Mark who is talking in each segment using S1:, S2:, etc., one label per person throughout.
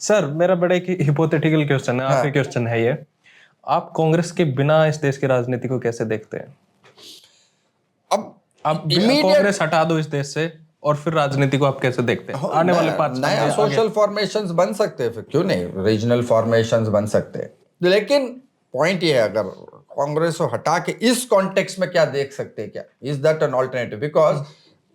S1: Sir मेरा बड़ा एक हिपोथेटिकल क्वेश्चन है, आपके क्वेश्चन है ये, आप कांग्रेस के बिना इस देश की राजनीति को कैसे देखते हैं?
S2: अब
S1: कांग्रेस हटा दो इस देश से और फिर राजनीति को आप कैसे देखते हैं आने वाले 5 साल
S2: नया सोशल फॉर्मेशंस बन सकते हैं, फिर क्यों नहीं रीजनल फॉर्मेशंस बन सकते हैं। लेकिन पॉइंट ये है, अगर कांग्रेस को हटा के इस कॉन्टेक्स्ट में क्या देख सकते हैं, क्या is that an alternative? Because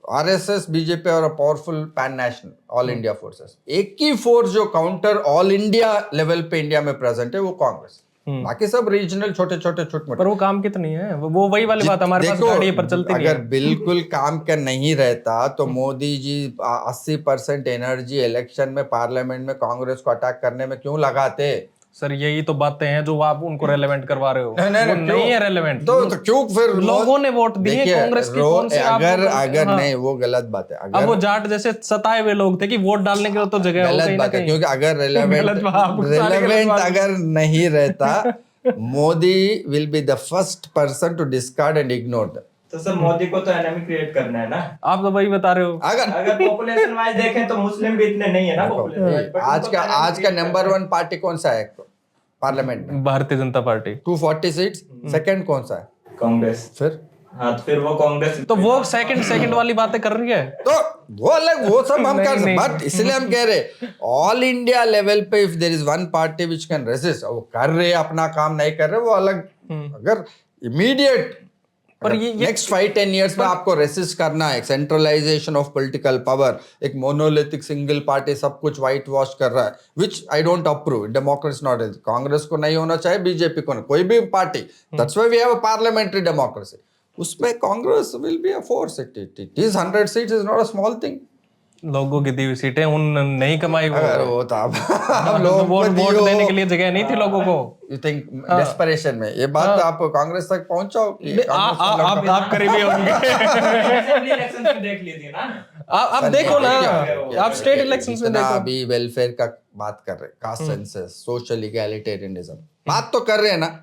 S2: RSS BJP और powerful pan national all India forces, एक ही फोर्स जो काउंटर ऑल इंडिया लेवल पे इंडिया में प्रेजेंट है वो कांग्रेस। बाकी सब रीजनल छोटे छोटे छोटे,
S1: पर वो काम कितनी है, वो वही वाली बात, हमारे पास गाड़ी पर चलती नहीं है।
S2: अगर बिल्कुल काम का नहीं रहता तो मोदी जी 80% एनर्जी इलेक्शन में पार्लियामेंट में कांग्रेस को अटैक करने में क्यों लगाते?
S1: सर यही तो बातें हैं जो आप उनको रेलेवेंट करवा रहे हो। नहीं है रेलेवेंट
S2: तो क्यों फिर
S1: लोगों ने वोट दिए कांग्रेस की? कौन से
S2: अगर नहीं, वो गलत बात है।
S1: अब वो जाट जैसे सताए हुए लोग थे कि वोट डालने के लिए तो जगह
S2: गलत बात है, क्योंकि अगर रेलेवेंट अगर नहीं रहता Modi will be the first person to discard and ignore that.
S3: तो सर मोदी को तो एनिमी क्रिएट करना है ना।
S1: आप तो वही बता रहे हो।
S3: अगर पॉपुलेशन वाइज देखें तो मुस्लिम भी इतने नहीं है ना पॉपुलेशन।
S2: आज का नंबर 1 पार्टी कौन सा है पार्लियामेंट में?
S1: Bharatiya Janata party
S2: 240 seats. Second कौन सा है?
S3: कांग्रेस।
S2: फिर
S3: हाँ तो फिर वो कांग्रेस,
S1: तो वो सेकंड वाली बातें कर रही है,
S2: तो वो अलग, वो सब हम कर सकते, बट इसलिए हम कह रहे ऑल इंडिया लेवल पे if there is one party which can resist, वो कर रहे अपना काम, नहीं कर रहे वो अलग। अगर इमीडिएट पर ये नेक्स्ट 5-10 इयर्स में आपको रेसिस्ट करना है, सेंट्रलाइजेशन ऑफ पॉलिटिकल पावर, एक मोनोलिथिक सिंगल पार्टी सब कुछ व्हाइट वॉश कर रहा है, which I don't approve. Democracy not, Congress को नहीं होना चाहिए, बीजेपी को नहीं, कोई भी पार्टी। That's why we have a parliamentary democracy. उसमें Congress will be a force. It is 100 seats is not a small thing.
S1: लोगों की दी हुई सीटें उन नहीं कमाई वो,
S2: अगर वो था लोग
S1: वोट देने के लिए जगह नहीं थी लोगों को।
S2: यू थिंक डेस्परेशन में ये बात आप कांग्रेस तक पहुंचाओ कि
S1: आप करीबी होंगे।
S3: असेंबली इलेक्शंस में देख लीजिए ना,
S1: आप देखो ना, आप स्टेट इलेक्शंस में देखो,
S2: अभी वेलफेयर का बात कर रहे, कास्ट सेंसस, सोशल इगैलिटेरियनिज्म बात तो कर रहे हैं ना।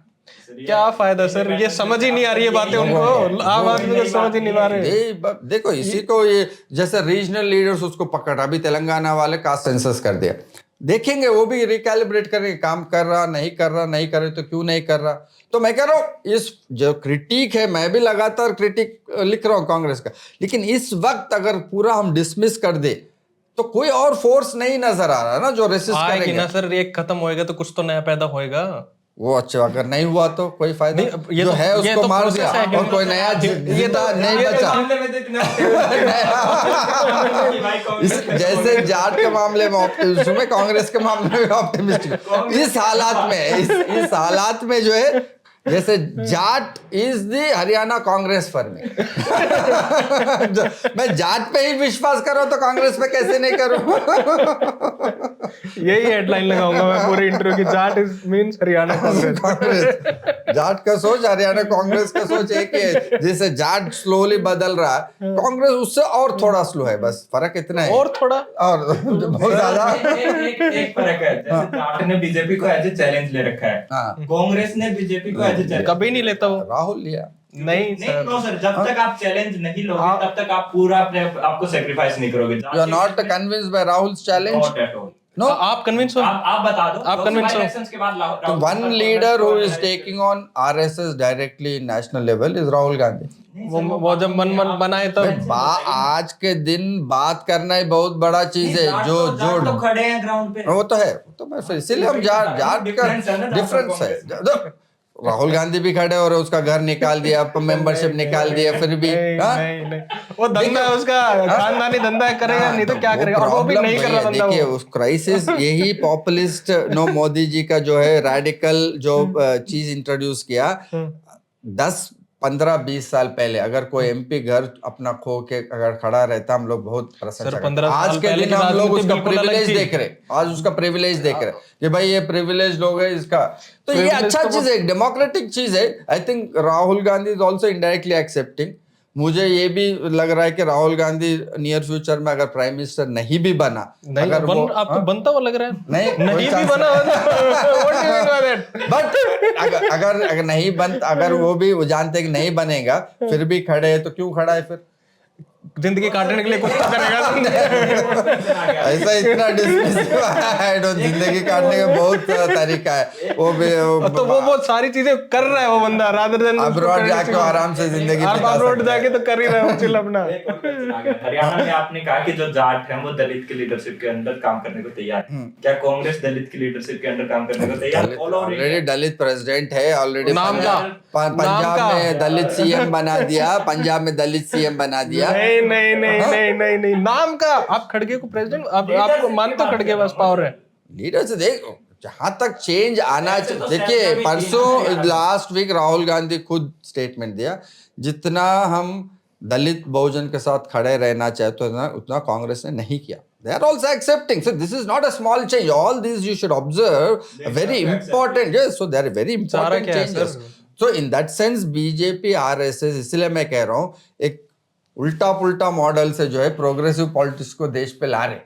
S1: क्या फायदा सर, ये समझ ही नहीं आ रही है बातें उनको, आप आदमी को समझ ही नहीं आ रहे।
S2: देखो इसी को ये जैसे रीजनल लीडर्स उसको पकड़, अभी तेलंगाना वाले कास्ट सेंसस कर दिया, देखेंगे वो भी रिकैलिब्रेट करेंगे, काम कर रहा नहीं कर रहा, नहीं करे तो क्यों नहीं कर रहा। तो मैं कह रहा हूँ इस जो क्रिटिक है, मैं भी लगातार क्रिटिक लिख रहा हूँ कांग्रेस का, लेकिन इस वक्त अगर पूरा हम डिसमिस कर दे तो कोई और फोर्स नहीं नजर आ रहा ना जो रेसिस्ट करेंगे
S1: ना सर। एक खत्म होएगा तो कुछ तो नया पैदा होएगा।
S2: वो अच्छा, अगर नहीं हुआ तो कोई फायदा नहीं, ये जो है उसको मार दिया और कोई नया ये तो नहीं बचा। जैसे जाट के मामले में ऑप्टिमिस्ट में, कांग्रेस के मामले में ऑप्टिमिस्ट। इस हालात में जो है, जैसे Jat is the Haryana Congress for me. मैं जाट पे ही विश्वास करूं तो कांग्रेस पे कैसे नहीं करूं?
S1: यही हेडलाइन लगाऊंगा मैं पूरे इंटरव्यू की, जाट मींस हरियाणा कांग्रेस।
S2: जाट का सोच हरियाणा कांग्रेस का सोच एक ही है। जैसे जाट स्लोली बदल रहा है, कांग्रेस उससे और थोड़ा स्लो है, बस फर्क इतना है,
S1: और थोड़ा और
S2: बहुत ज्यादा
S3: एक फर्क है। जैसे जाट ने बीजेपी को एज ए चैलेंज ले रखा है, कांग्रेस ने बीजेपी को
S1: कभी नहीं लेता वो।
S2: राहुल लिया
S1: नहीं
S3: सर, जब तक आप चैलेंज नहीं लोगे तब तक आप पूरा अपने आपको सेक्रीफाइस नहीं करोगे।
S2: You are not convinced by Rahul's challenge?
S1: No, आप कन्विंस हो?
S3: आप बता दो,
S1: आप कन्विंस हो?
S3: इलेक्शंस के बाद
S2: one leader who is taking on RSS directly national level is Rahul Gandhi.
S1: वो जब मन बनाए तब
S2: आज के दिन बात करना ही बहुत बड़ा चीज है। जो
S3: तो खड़े हैं ग्राउंड पे,
S2: वो तो है, तो मैं फिर इसीलिए हम जाट का डिफरेंस है। राहुल गांधी भी खड़े और उसका घर निकाल दिया, मेंबरशिप निकाल दिया, फिर भी
S1: नहीं। वो धंधा उसका खानदानी धंधा करेगा, नहीं तो क्या करेगा, और वो भी नहीं कर रहा बंदा।
S2: देखिए उस क्राइसिस, यही पॉपुलिस्ट नो मोदी जी का जो है रेडिकल जो चीज इंट्रोड्यूस किया 10-15-20 साल पहले, अगर कोई एमपी घर अपना खो के अगर खड़ा रहता, हम लोग बहुत प्रशंसा। आज के दिन हम लोग उसका प्रिविलेज देख रहे, आज उसका प्रिविलेज देख रहे कि भाई ये प्रिविलेज लोग है इसका, तो ये अच्छा चीज है, डेमोक्रेटिक चीज है। I think Rahul Gandhi is also indirectly accepting. मुझे ये भी लग रहा है कि राहुल गांधी नियर फ्यूचर में अगर प्राइम मिनिस्टर नहीं भी बना, अगर वो
S1: आपको बनता हुआ लग रहा है, नहीं भी बना,
S2: बट अगर नहीं बन, अगर वो भी जानते कि नहीं बनेगा, फिर भी खड़े है, तो क्यों खड़ा है फिर?
S1: जिंदगी काटने के लिए कुछ तो करेगा।
S2: ऐसा इतना डिस्मिसिव आई डोंट, जिंदगी काटने का बहुत तरीका है वो
S1: तो वो सारी चीजें कर रहा है वो बंदा, रादर देन
S2: अब्रॉड जाके आराम से जिंदगी
S1: आप अब्रॉड जाके तो कर ही रहे हो चिल अपना।
S3: हरियाणा में आपने कहा कि जो जाट है वो दलित की लीडरशिप के अंदर काम करने को तैयार है, क्या कांग्रेस दलित की लीडरशिप के अंदर काम करने को तैयार है?
S2: ऑलरेडी दलित प्रेसिडेंट है ऑलरेडी,
S1: नाम का
S2: पंजाब में दलित सीएम बना दिया, पंजाब में दलित सीएम बना दिया।
S1: नहीं नहीं नहीं नहीं नहीं नहीं, नाम का आप खड़गे को प्रेसिडेंट, आपको मानते हो खड़गे पास पावर है?
S2: लीडर से देखो जहां तक चेंज आना चाहिए, देखिए परसों लास्ट वीक राहुल गांधी खुद स्टेटमेंट दिया, जितना हम दलित बहुजन के साथ खड़े रहना चाहते हैं उतना कांग्रेस ने नहीं किया। They are also accepting. So this is not a small change. All these you should observe very important. Yes, so they are very important changes. So in that sense BJP RSS, इसलिए मैं कह रहा हूँ एक उल्टा पुल्टा model से जो है प्रोग्रेसिव पॉलिटिक्स को देश पे ला रहे,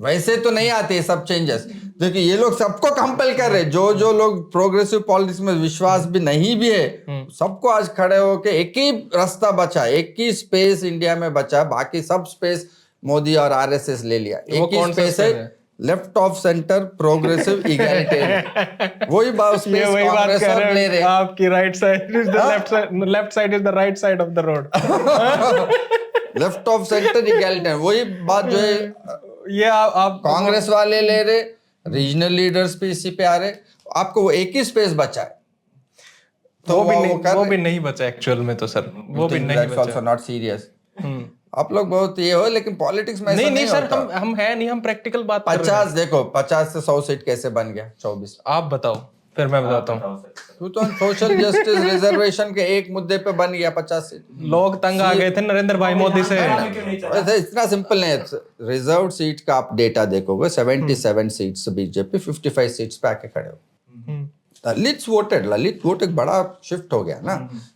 S2: वैसे तो नहीं आते सब चेंजेस। देखिए ये लोग सबको कंपेल कर रहे, जो लोग प्रोग्रेसिव पॉलिटिक्स में विश्वास भी नहीं भी है सबको आज खड़े होके एक ही रास्ता बचा, एक ही स्पेस इंडिया में बचा, बाकी सब स्पेस मोदी और आरएसएस ले लिया। एक ही स्पेस है left of centre progressive egalitarian, वही बात स्पेस कांग्रेस सब ले रहे।
S1: आपकी right side is the left side, left side is the right side of the road.
S2: Left of centre egalitarian, वही बात जो है
S1: ये आप
S2: कांग्रेस वाले ले रहे, रीजनल लीडर्स भी इसी पे आ रहे, आपको वो एक ही स्पेस बचा है।
S1: तो वो भी नहीं बचा एक्चुअल में, तो सर वो भी नहीं बचा।
S2: Also not serious. आप लोग बहुत ये हो, लेकिन पॉलिटिक्स में
S1: नहीं नहीं सर, हम है नहीं, हम प्रैक्टिकल बात कर रहे हैं।
S2: 50 देखो 50 से 100 सीट कैसे बन गया 24?
S1: आप बताओ फिर मैं बताता हूँ।
S2: तू तो सोशल जस्टिस रिजर्वेशन के एक मुद्दे पे बन गया 50 सीट।
S1: लोग तंग आ गए थे नरेंद्र भाई मोदी से।
S2: वैसे इतना सिंपल नहीं है, रिजर्व सीट का आप डेटा देखोगे 77 सीट्स बीजेपी 55 सीट्स पे आके खड़े हो। ललित वोट एक बड़ा शिफ्ट हो गया ना,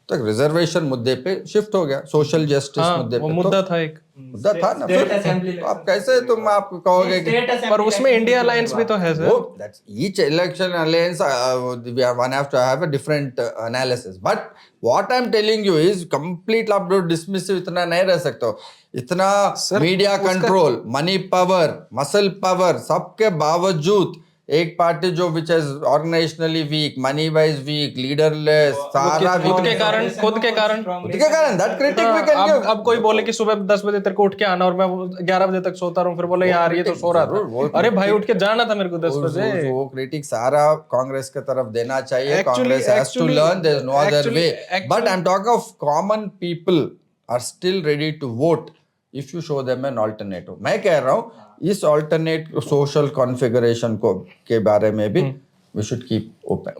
S2: तो रिजर्वेशन मुद्दे पे शिफ्ट हो गया, सोशल जस्टिस मुद्दे पे
S1: मुद्दा था, एक
S2: मुद्दा था ना। फिर आप कैसे तुम आप कहोगे कि
S1: पर उसमें इंडिया अलायंस भी तो है sir.
S2: that's each election alliance one have to have a different analysis, but what I'm telling you is complete आप लोग dismissive इतना नहीं रह सकते हो। इतना media control, money power, muscle power, सबके बावजूद एक पार्टी जो which is organisationally weak, money wise weak, leaderless, सारा
S1: खुद के कारण
S2: that critic we can give.
S1: अब कोई बोले कि सुबह 10 बजे तेरे को उठ के आना और मैं 11 बजे तक सोता रहूं, फिर बोले यार ये तो सो रहा था। अरे भाई उठ के जाना था मेरे को 10 बजे।
S2: वो क्रिटिक सारा कांग्रेस की तरफ देना चाहिए। Congress has to learn, there is no other way, but I am talking of common people are still ready to vote if you show them an alternative. मैं कह रहा हूँ इस ऑल्टरनेट सोशल कॉन्फ़िगरेशन को के बारे में भी वी शुड कीप ओपन।